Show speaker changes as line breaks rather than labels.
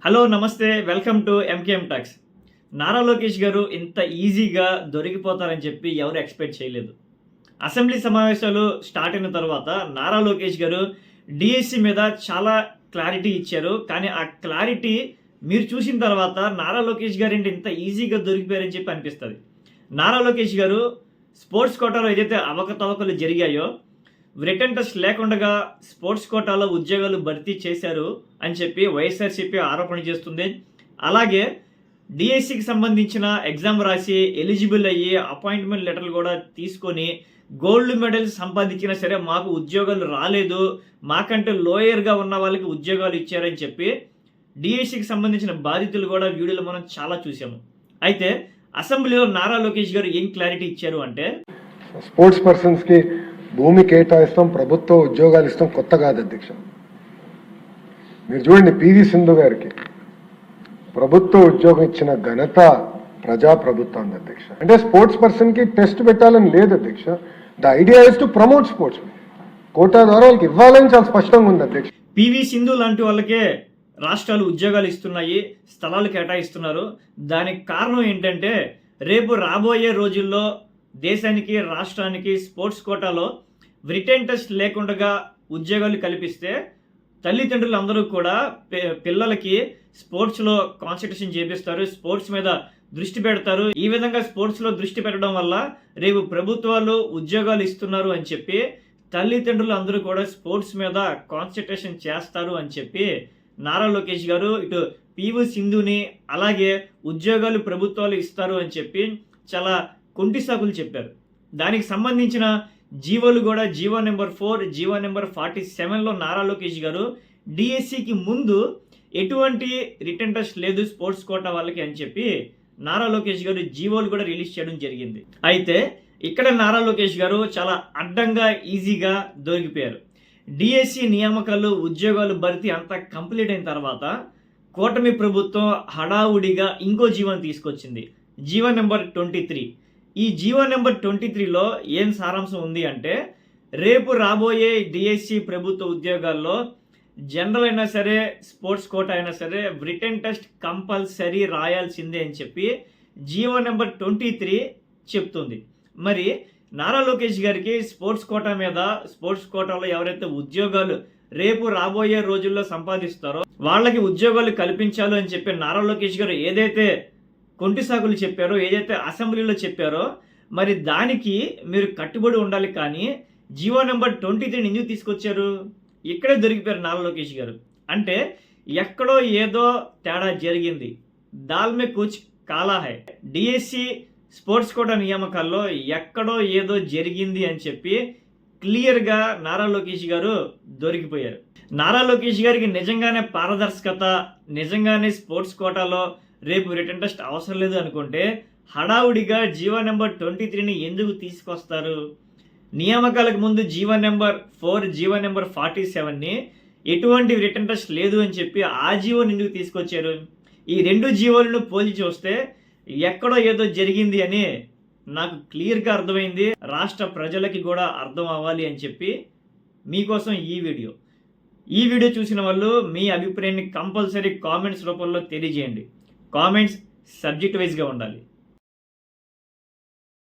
Hello నమస్తే, welcome to MKM talks. Nara Lokesh గారు ఇంత ఈజీగా దొరికిపోతారని చెప్పి ఎవరు ఎక్స్పెక్ట్ చేయలేదు. అసెంబ్లీ సమావేశాలు స్టార్ట్ అయిన తర్వాత నారా లోకేష్ గారు డిఎస్సి మీద చాలా క్లారిటీ ఇచ్చారు. కానీ ఆ క్లారిటీ మీరు చూసిన తర్వాత నారా లోకేష్ గారు ఏంటి ఇంత ఈజీగా దొరికిపోయారని చెప్పి అనిపిస్తుంది. నారా లోకేష్ గారు స్పోర్ట్స్ కోటాలో ఏదైతే అవకతవకలు జరిగాయో, రిటర్న్ టెస్ట్ లేకుండా స్పోర్ట్స్ కోటాలో ఉద్యోగాలు భర్తీ చేశారు అని చెప్పి వైఎస్ఆర్సీపీ ఆరోపణ చేస్తుంది. అలాగే డిఎస్సికి సంబంధించిన ఎగ్జామ్ రాసి ఎలిజిబుల్ అయ్యి అపాయింట్మెంట్ లెటర్లు కూడా తీసుకొని గోల్డ్ మెడల్స్ సంపాదించినా సరే మాకు ఉద్యోగాలు రాలేదు, మాకంటే లోయర్గా ఉన్న వాళ్ళకి ఉద్యోగాలు ఇచ్చారని చెప్పి డిఎస్సికి సంబంధించిన బాధితులు కూడా వీడియోలు మనం చాలా చూసాము. అయితే అసెంబ్లీలో నారా లోకేష్ గారు ఏం క్లారిటీ ఇచ్చారు అంటే,
స్పోర్ట్స్ పర్సన్స్కి భూమి కేటాయిస్తాం, ప్రభుత్వ ఉద్యోగాలు ఇస్తాం కొత్త కాదు అధ్యక్ష. మీరు చూడండి, పివి సింధు గారికి ప్రభుత్వ ఉద్యోగం ఇచ్చిన ఘనత ప్రజాప్రభుత్వం అధ్యక్ష. అంటే స్పోర్ట్స్ పర్సన్కి టెస్ట్ పెట్టాలని లేదు అధ్యక్ష. The idea is to promote sports. Quota ద్వారా వాళ్ళకి ఇవ్వాలని చాలా స్పష్టంగా ఉంది అధ్యక్ష.
పివి సింధు లాంటి వాళ్ళకే రాష్ట్రాలు ఉద్యోగాలు ఇస్తున్నాయి, స్థలాలు కేటాయిస్తున్నారు. దానికి కారణం ఏంటంటే, రేపు రాబోయే రోజుల్లో దేశానికి రాష్ట్రానికి స్పోర్ట్స్ కోటాలో రిటర్న్ టెస్ట్ లేకుండా ఉద్యోగాలు కల్పిస్తే తల్లిదండ్రులు అందరూ కూడా పిల్లలకి స్పోర్ట్స్లో కాన్సన్ట్రేషన్ చేపిస్తారు, స్పోర్ట్స్ మీద దృష్టి పెడతారు. ఈ విధంగా స్పోర్ట్స్లో దృష్టి పెట్టడం వల్ల రేపు ప్రభుత్వాలు ఉద్యోగాలు ఇస్తున్నారు అని చెప్పి తల్లిదండ్రులు అందరూ కూడా స్పోర్ట్స్ మీద కాన్సన్ట్రేషన్ చేస్తారు అని చెప్పి నారా లోకేష్ గారు ఇటు పివి సింధుని అలాగే ఉద్యోగాలు ప్రభుత్వాలు ఇస్తారు అని చెప్పి చాలా కొంటి సాకులు చెప్పారు. దానికి సంబంధించిన జీవోలు కూడా జీవో నెంబర్ 4, జీవో నెంబర్ 47లో నారా లోకేష్ గారు డిఎస్సికి ముందు ఎటువంటి రిటర్న్ టెస్ట్ లేదు స్పోర్ట్స్ కోటా వాళ్ళకి అని చెప్పి నారా లోకేష్ గారు జీవోలు కూడా రిలీజ్ చేయడం జరిగింది. అయితే ఇక్కడ నారా లోకేష్ గారు చాలా అడ్డంగా ఈజీగా దొరికిపోయారు. డిఎస్సి నియామకాలు ఉద్యోగాలు భర్తీ అంతా కంప్లీట్ అయిన తర్వాత కూటమి ప్రభుత్వం హడావుడిగా ఇంకో జీవోని తీసుకొచ్చింది, జీవో నెంబర్ 23. ఈ జీవో నెంబర్ 23లో ఏం సారాంశం ఉంది అంటే, రేపు రాబోయే డిఎస్సి ప్రభుత్వ ఉద్యోగాల్లో జనరల్ అయినా సరే స్పోర్ట్స్ కోటా అయినా సరే రిటర్న్ టెస్ట్ కంపల్సరీ రాయాల్సిందే అని చెప్పి జీవో నెంబర్ 23 చెప్తుంది. మరి నారా లోకేష్ గారికి స్పోర్ట్స్ కోటా మీద, స్పోర్ట్స్ కోటాలో ఎవరైతే ఉద్యోగాలు రేపు రాబోయే రోజుల్లో సంపాదిస్తారో వాళ్ళకి ఉద్యోగాలు కల్పించాలి అని చెప్పి నారా లోకేష్ గారు ఏదైతే కొంటి సాకులు చెప్పారో, ఏదైతే అసెంబ్లీలో చెప్పారో, మరి దానికి మీరు కట్టుబడి ఉండాలి. కానీ జీవో నెంబర్ 23 ఎందుకు తీసుకొచ్చారు? ఇక్కడే దొరికిపోయారు నారా లోకేష్ గారు. అంటే ఎక్కడో ఏదో తేడా జరిగింది, దాల్ మే కుచ్ కాలా హై. డిఎస్సి స్పోర్ట్స్ కోటా నియామకాల్లో ఎక్కడో ఏదో జరిగింది అని చెప్పి క్లియర్గా నారా లోకేష్ గారు దొరికిపోయారు. నారా లోకేష్ గారికి నిజంగానే పారదర్శకత, నిజంగానే స్పోర్ట్స్ కోటాలో రేపు రిటర్న్ టెస్ట్ అవసరం లేదు అనుకుంటే హడావుడిగా జీవో నెంబర్ 23ని ఎందుకు తీసుకొస్తారు? నియామకాలకు ముందు జీవో నెంబర్ 4, జీవో నెంబర్ 47ని ఎటువంటి రిటర్న్ టెస్ట్ లేదు అని చెప్పి ఆ జీవోని ఎందుకు తీసుకొచ్చారు? ఈ రెండు జీవోలను పోల్చి చూస్తే ఎక్కడో ఏదో జరిగింది అని నాకు క్లియర్గా అర్థమైంది. రాష్ట్ర ప్రజలకి కూడా అర్థం అవ్వాలి అని చెప్పి మీకోసం ఈ వీడియో చూసిన వాళ్ళు మీ అభిప్రాయాన్ని కంపల్సరీ కామెంట్స్ రూపంలో తెలియజేయండి. కామెంట్స్ సబ్జెక్ట్ వైజ్గా ఉండాలి.